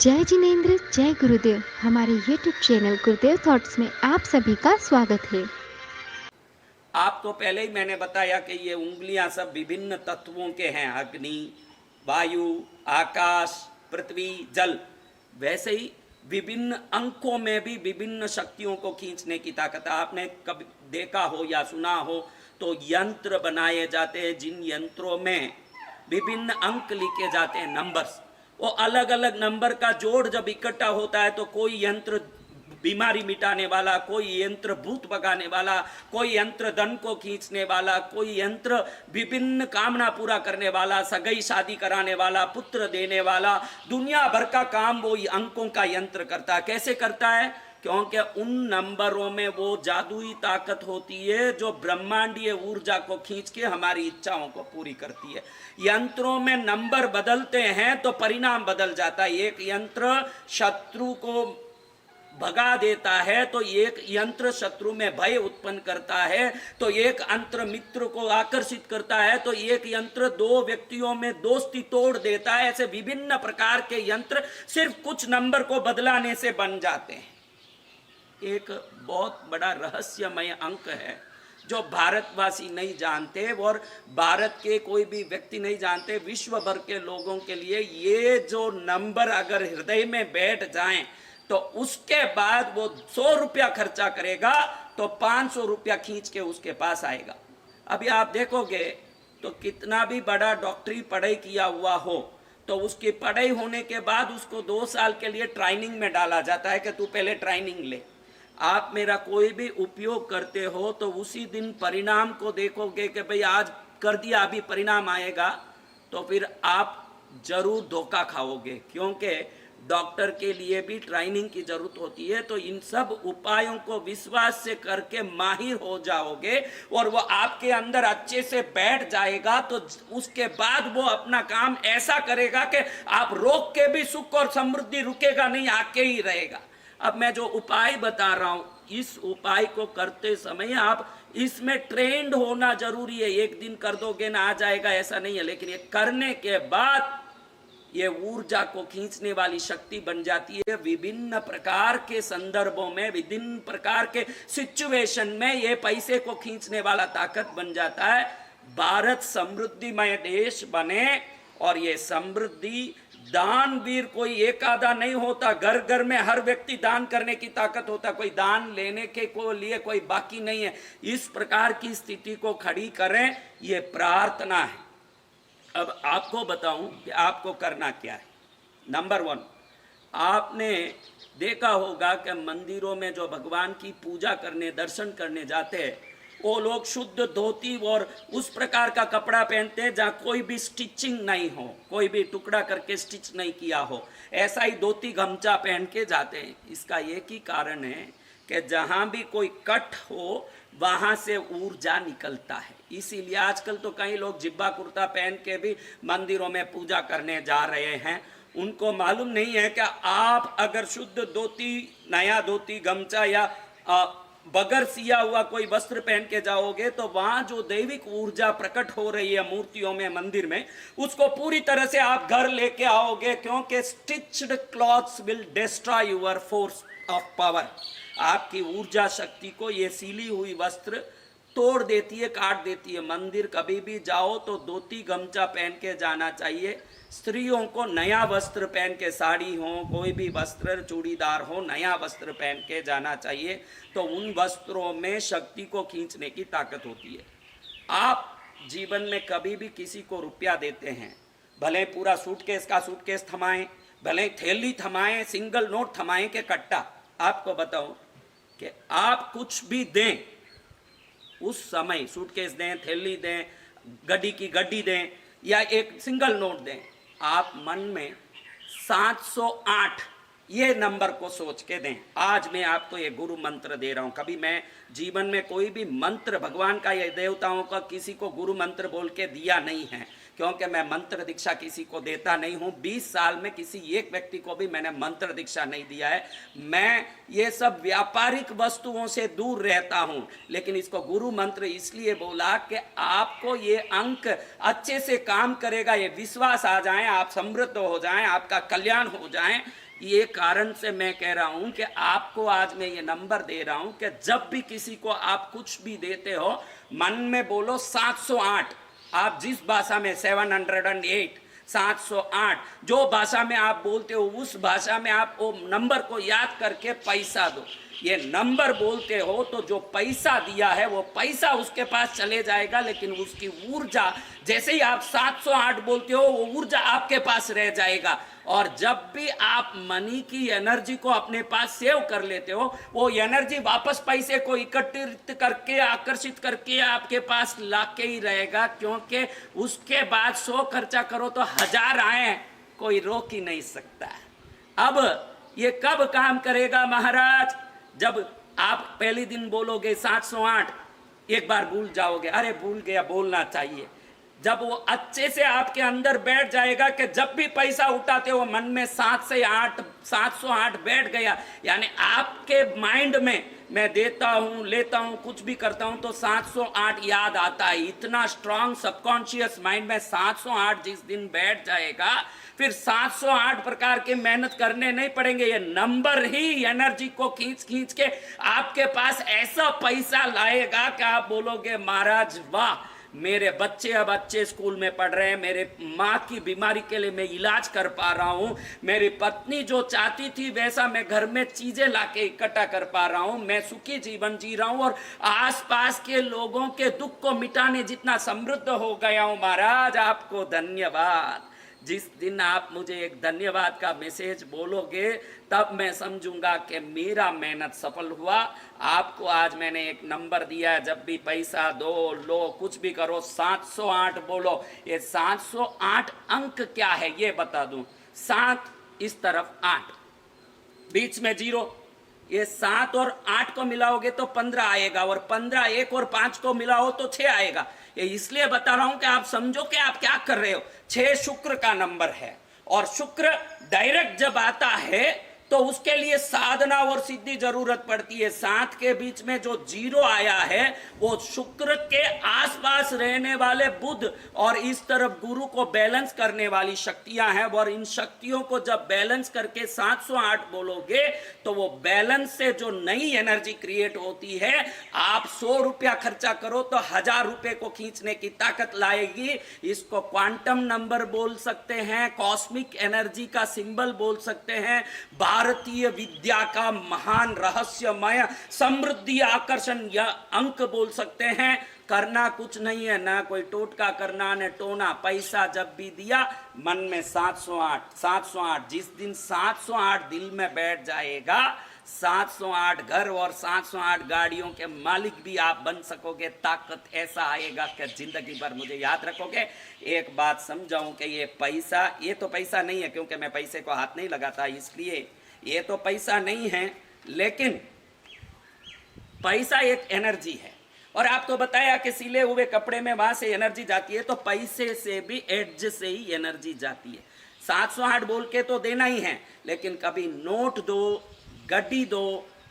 जय जिनेन्द्र, जय गुरुदेव। हमारे YouTube चैनल गुरुदेव थॉट्स में आप सभी का स्वागत है। आपको पहले ही मैंने बताया कि ये उंगलियां सब विभिन्न तत्वों के हैं, अग्नि, वायु, आकाश, पृथ्वी, जल। वैसे ही विभिन्न अंकों में भी विभिन्न शक्तियों को खींचने की ताकत है। आपने कभी देखा हो या सुना हो तो यंत्र बनाए जाते हैं जिन यंत्रों में विभिन्न अंक लिखे जाते हैं, नंबर्स। वो अलग अलग नंबर का जोड़ जब इकट्ठा होता है तो कोई यंत्र बीमारी मिटाने वाला, कोई यंत्र भूत भगाने वाला, कोई यंत्र धन को खींचने वाला, कोई यंत्र विभिन्न कामना पूरा करने वाला, सगाई शादी कराने वाला, पुत्र देने वाला, दुनिया भर का काम वो अंकों का यंत्र करता है। कैसे करता है? क्योंकि उन नंबरों में वो जादुई ताकत होती है जो ब्रह्मांडीय ऊर्जा को खींच के हमारी इच्छाओं को पूरी करती है। यंत्रों में नंबर बदलते हैं तो परिणाम बदल जाता है। एक यंत्र शत्रु को भगा देता है तो एक यंत्र शत्रु में भय उत्पन्न करता है, तो एक यंत्र मित्र को आकर्षित करता है, तो एक यंत्र दो व्यक्तियों में दोस्ती तोड़ देता है। ऐसे विभिन्न प्रकार के यंत्र सिर्फ कुछ नंबर को बदलाने से बन जाते हैं। एक बहुत बड़ा रहस्यमय अंक है जो भारतवासी नहीं जानते और भारत के कोई भी व्यक्ति नहीं जानते। विश्व भर के लोगों के लिए ये जो नंबर अगर हृदय में बैठ जाएं तो उसके बाद वो 100 रुपया खर्चा करेगा तो 500 रुपया खींच के उसके पास आएगा। अभी आप देखोगे तो कितना भी बड़ा डॉक्टरी पढ़ाई किया हुआ हो तो उसकी पढ़ाई होने के बाद उसको 2 साल के लिए ट्रेनिंग में डाला जाता है कि तू पहले ट्रेनिंग ले। आप मेरा कोई भी उपयोग करते हो तो उसी दिन परिणाम को देखोगे कि भाई आज कर दिया, अभी परिणाम आएगा, तो फिर आप जरूर धोखा खाओगे, क्योंकि डॉक्टर के लिए भी ट्रेनिंग की जरूरत होती है। तो इन सब उपायों को विश्वास से करके माहिर हो जाओगे और वो आपके अंदर अच्छे से बैठ जाएगा तो उसके बाद वो अपना काम ऐसा करेगा कि आप रोक के भी सुख और समृद्धि रुकेगा नहीं, आके ही रहेगा। अब मैं जो उपाय बता रहा हूं, इस उपाय को करते समय आप इसमें ट्रेंड होना जरूरी है। एक दिन कर दोगे ना आ जाएगा ऐसा नहीं है, लेकिन ये करने के बाद ये ऊर्जा को खींचने वाली शक्ति बन जाती है। विभिन्न प्रकार के संदर्भों में, विभिन्न प्रकार के सिचुएशन में ये पैसे को खींचने वाला ताकत बन जाता है। भारत समृद्धिमय देश बने और ये समृद्धि दानवीर कोई एक आधा नहीं होता, घर घर में हर व्यक्ति दान करने की ताकत होता, कोई दान लेने के को लिए कोई बाकी नहीं है। इस प्रकार की स्थिति को खड़ी करें, ये प्रार्थना है। अब आपको बताऊं कि आपको करना क्या है। नंबर 1, आपने देखा होगा कि मंदिरों में जो भगवान की पूजा करने, दर्शन करने जाते हैं वो लोग शुद्ध धोती और उस प्रकार का कपड़ा पहनते हैं जहाँ कोई भी स्टिचिंग नहीं हो, कोई भी टुकड़ा करके स्टिच नहीं किया हो, ऐसा ही धोती गमछा पहन के जाते हैं। इसका एक ही कारण है कि जहाँ भी कोई कट हो वहाँ से ऊर्जा निकलता है। इसीलिए आजकल तो कई लोग जिब्बा कुर्ता पहन के भी मंदिरों में पूजा करने जा रहे हैं। उनको मालूम नहीं है कि आप अगर शुद्ध धोती, नया धोती, गमछा या बगैर सिया हुआ कोई वस्त्र पहन के जाओगे तो वहां जो दैविक ऊर्जा प्रकट हो रही है मूर्तियों में, मंदिर में, उसको पूरी तरह से आप घर लेके आओगे, क्योंकि stitched clothes will destroy your force of power. आपकी ऊर्जा शक्ति को ये सीली हुई वस्त्र तोड़ देती है, काट देती है। मंदिर कभी भी जाओ तो धोती गमछा पहन के जाना चाहिए। स्त्रियों को नया वस्त्र पहन के, साड़ी हो, कोई भी वस्त्र, चूड़ीदार हो, नया वस्त्र पहन के जाना चाहिए। तो उन वस्त्रों में शक्ति को खींचने की ताकत होती है। आप जीवन में कभी भी किसी को रुपया देते हैं, भले पूरा सूटकेस का सूटकेस थमाएं, भले थैली थमाएं, सिंगल नोट थमाएं के कट्टा, आपको बताऊं कि आप कुछ भी दें, उस समय सूटकेस दें, थैली दें, गड्डी की गड्डी दें या एक सिंगल नोट दें, आप मन में 708 ये नंबर को सोच के दें। आज मैं आपको ये गुरु मंत्र दे रहा हूं। कभी मैं जीवन में कोई भी मंत्र भगवान का या देवताओं का किसी को गुरु मंत्र बोल के दिया नहीं है, क्योंकि मैं मंत्र दीक्षा किसी को देता नहीं हूं। 20 साल में किसी एक व्यक्ति को भी मैंने मंत्र दीक्षा नहीं दिया है। मैं ये सब व्यापारिक वस्तुओं से दूर रहता हूं, लेकिन इसको गुरु मंत्र इसलिए बोला कि आपको ये अंक अच्छे से काम करेगा, ये विश्वास आ जाए, आप समृद्ध हो जाएं, आपका कल्याण हो जाए। ये कारण से मैं कह रहा हूं कि आपको आज मैं ये नंबर दे रहा हूं कि जब भी किसी को आप कुछ भी देते हो, मन में बोलो 708। आप जिस भाषा में 708, 708 जो भाषा में आप बोलते हो, उस भाषा में आप वो नंबर को याद करके पैसा दो। ये नंबर बोलते हो तो जो पैसा दिया है वो पैसा उसके पास चले जाएगा, लेकिन उसकी ऊर्जा, जैसे ही आप 708 बोलते हो, वो ऊर्जा आपके पास रह जाएगा। और जब भी आप मनी की एनर्जी को अपने पास सेव कर लेते हो, वो एनर्जी वापस पैसे को एकत्रित करके, आकर्षित करके आपके पास लाके ही रहेगा, क्योंकि उसके बाद 100 खर्चा करो तो 1000 आए, कोई रोक ही नहीं सकता। अब ये कब काम करेगा महाराज? जब आप पहले दिन बोलोगे 708, एक बार भूल जाओगे, अरे भूल गया, बोलना चाहिए। जब वो अच्छे से आपके अंदर बैठ जाएगा कि जब भी पैसा उठाते हो मन में 7 से 8, 708 बैठ गया, यानी आपके माइंड में मैं देता हूं, लेता हूं, कुछ भी करता हूं तो 708 याद आता है। इतना स्ट्रांग सबकॉन्शियस माइंड में 708 जिस दिन बैठ जाएगा, फिर 708 प्रकार के मेहनत करने नहीं पड़ेंगे। ये नंबर ही एनर्जी को खींच खींच के आपके पास ऐसा पैसा लाएगा कि आप बोलोगे महाराज वाह, मेरे बच्चे अब अच्छे स्कूल में पढ़ रहे हैं, मेरे माँ की बीमारी के लिए मैं इलाज कर पा रहा हूँ, मेरी पत्नी जो चाहती थी वैसा मैं घर में चीजें लाके इकट्ठा कर पा रहा हूँ, मैं सुखी जीवन जी रहा हूँ और आसपास के लोगों के दुख को मिटाने जितना समृद्ध हो गया हूँ। महाराज आपको धन्यवाद। जिस दिन आप मुझे एक धन्यवाद का मैसेज बोलोगे, तब मैं समझूंगा कि मेरा मेहनत सफल हुआ। आपको आज मैंने एक नंबर दिया है, जब भी पैसा दो, लो, कुछ भी करो, 708 बोलो। ये 708 अंक क्या है ये बता दूं। 7 इस तरफ 8, बीच में 0। ये 7 और 8 को मिलाओगे तो 15 आएगा, और 15 1 और 5 को मिलाओ तो 6 आएगा। ये इसलिए बता रहा हूं कि आप समझो कि आप क्या कर रहे हो। 6 शुक्र का नंबर है, और शुक्र डायरेक्ट जब आता है तो उसके लिए साधना और सिद्धि जरूरत पड़ती है। 7 के बीच में जो 0 आया है वो शुक्र के आसपास रहने वाले बुध और इस तरफ गुरु को बैलेंस करने वाली शक्तियां हैं, और इन शक्तियों को जब बैलेंस करके 708 बोलोगे तो वो बैलेंस से जो नई एनर्जी क्रिएट होती है, आप 100 रुपया खर्चा करो तो 1000 रुपए को खींचने की ताकत लाएगी। इसको क्वांटम नंबर बोल सकते हैं, कॉस्मिक एनर्जी का सिंबल बोल सकते हैं, भारतीय विद्या का महान रहस्यमय समृद्धि आकर्षण या अंक बोल सकते हैं। करना कुछ नहीं है, ना कोई टोटका करना, न टोना। पैसा जब भी दिया मन में 708, 708। जिस दिन 708 दिल में बैठ जाएगा, 708 घर और 708 गाड़ियों के मालिक भी आप बन सकोगे। ताकत ऐसा आएगा कि जिंदगी भर मुझे याद रखोगे। एक बात समझाऊं कि ये पैसा, ये तो पैसा नहीं है, क्योंकि मैं पैसे को हाथ नहीं लगाता, इसलिए ये तो पैसा नहीं है, लेकिन पैसा एक एनर्जी है। और आपको बताया कि सिले हुए कपड़े में वहां से एनर्जी जाती है, तो पैसे से भी एड्ज से ही एनर्जी जाती है। 708 बोल के तो देना ही है, लेकिन कभी नोट दो, गड्डी दो,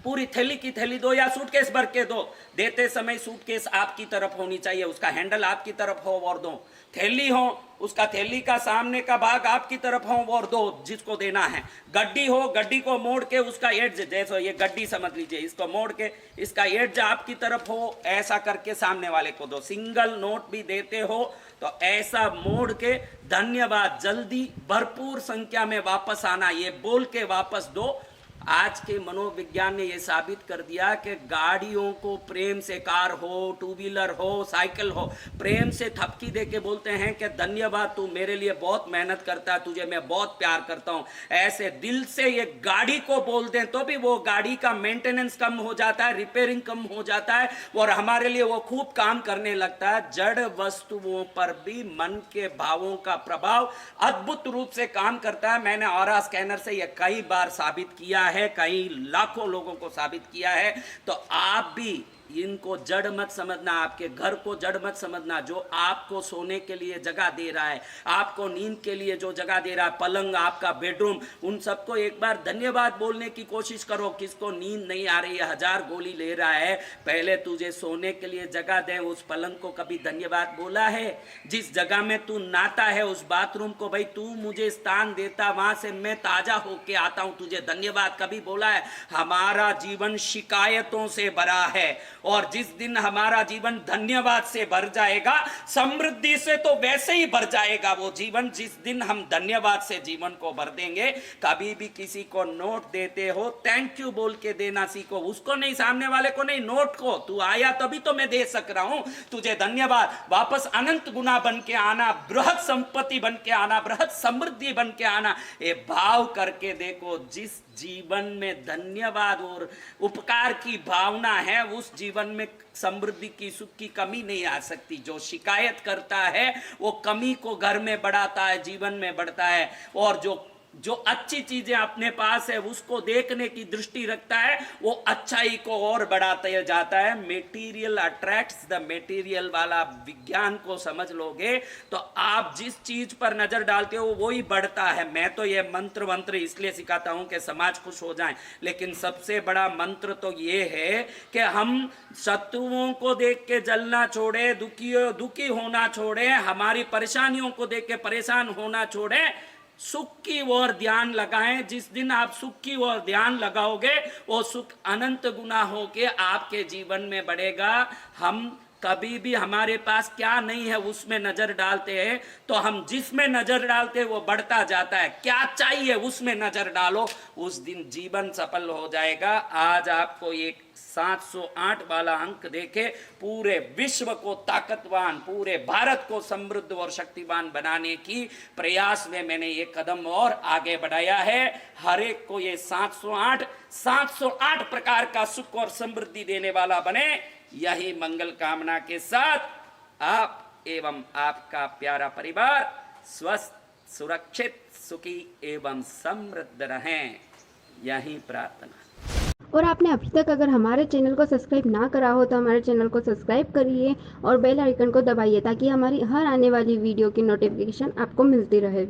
पूरी थैली की थैली दो, या सूटकेस भर के दो। देते समय सूटकेस आपकी तरफ होनी चाहिए, उसका हैंडल आपकी तरफ हो और दो। थैली हो, उसका थैली का सामने का भाग आपकी तरफ हो और दो जिसको देना है। गड्डी हो, गड्डी को मोड़ के उसका एड्ज, जैसे ये गड्डी समझ लीजिए, इसको मोड़ के इसका एड्ज आपकी तरफ हो, ऐसा करके सामने वाले को दो। सिंगल नोट भी देते हो तो ऐसा मोड़ के धन्यवाद, जल्दी भरपूर संख्या में वापस आना, ये बोल के वापस दो। आज के मनोविज्ञान ने यह साबित कर दिया कि गाड़ियों को प्रेम से, कार हो, टू व्हीलर हो, साइकिल हो, प्रेम से थपकी दे के बोलते हैं कि धन्यवाद, तू मेरे लिए बहुत मेहनत करता है, तुझे मैं बहुत प्यार करता हूं। ऐसे दिल से ये गाड़ी को बोल दें तो भी वो गाड़ी का मेंटेनेंस कम हो जाता है, रिपेयरिंग कम हो जाता है, और हमारे लिए वो खूब काम करने लगता है। जड़ वस्तुओं पर भी मन के भावों का प्रभाव अद्भुत रूप से काम करता है। मैंने ऑरा स्कैनर से यह कई बार साबित किया है, कई लाखों लोगों को साबित किया है। तो आप भी इनको जड़ मत समझना, आपके घर को जड़ मत समझना। जो आपको सोने के लिए जगह दे रहा है, आपको नींद के लिए जो जगह दे रहा है, पलंग, आपका बेडरूम, उन सबको एक बार धन्यवाद बोलने की कोशिश करो। किसको नींद नहीं आ रही है, 1000 गोली ले रहा है, पहले तुझे सोने के लिए जगह दे, उस पलंग को कभी धन्यवाद बोला है? जिस जगह में तू नहाता है, उस बाथरूम को भाई तू मुझे स्थान देता, वहां से मैं ताजा होके आता हूं, तुझे धन्यवाद कभी बोला है? हमारा जीवन शिकायतों से भरा है, और जिस दिन हमारा जीवन धन्यवाद से भर जाएगा, समृद्धि से तो वैसे ही भर जाएगा वो जीवन। जिस दिन हम धन्यवाद से जीवन को भर देंगे, कभी भी किसी को नोट देते हो, थैंक यू बोल के देना सीखो, उसको नहीं, सामने वाले को नहीं, नोट को। तू आया तभी तो मैं दे सक रहा हूं तुझे धन्यवाद। वापस अनंत गुना बन के आना, बृहत संपत्ति बन के आना, बृहत समृद्धि बन के आना, ये भाव करके देखो। जिस जीवन में धन्यवाद और उपकार की भावना है, उस जीवन में समृद्धि की, सुख की कमी नहीं आ सकती। जो शिकायत करता है वो कमी को घर में बढ़ाता है, जीवन में बढ़ता है, और जो अच्छी चीजें अपने पास है उसको देखने की दृष्टि रखता है, वो अच्छाई को और बढ़ाते जाता है। मेटीरियल अट्रैक्ट्स द मेटीरियल वाला विज्ञान को समझ लोगे तो आप जिस चीज पर नजर डालते हो वही बढ़ता है। मैं तो ये मंत्र इसलिए सिखाता हूं कि समाज खुश हो जाए, लेकिन सबसे बड़ा मंत्र तो ये है कि हम शत्रुओं को देख के जलना छोड़े, दुखी होना छोड़े, हमारी परेशानियों को देख के परेशान होना छोड़े, सुख की ओर ध्यान लगाएं। जिस दिन आप सुख की ओर ध्यान लगाओगे, वो सुख अनंत गुना होके आपके जीवन में बढ़ेगा। हम कभी भी हमारे पास क्या नहीं है उसमें नजर डालते हैं, तो हम जिसमें नजर डालते हैं वो बढ़ता जाता है। क्या चाहिए उसमें नजर डालो, उस दिन जीवन सफल हो जाएगा। आज आपको एक 708 वाला अंक देके पूरे विश्व को ताकतवान, पूरे भारत को समृद्ध और शक्तिवान बनाने की प्रयास में मैंने ये कदम और आगे बढ़ाया है। हर एक को ये 708 प्रकार का सुख और समृद्धि देने वाला बने, यही मंगल कामना के साथ आप एवं आपका प्यारा परिवार स्वस्थ, सुरक्षित, सुखी एवं समृद्ध रहें, यही प्रार्थना। और आपने अभी तक अगर हमारे चैनल को सब्सक्राइब ना करा हो तो हमारे चैनल को सब्सक्राइब करिए और बेल आइकन को दबाइए ताकि हमारी हर आने वाली वीडियो की नोटिफिकेशन आपको मिलती रहे।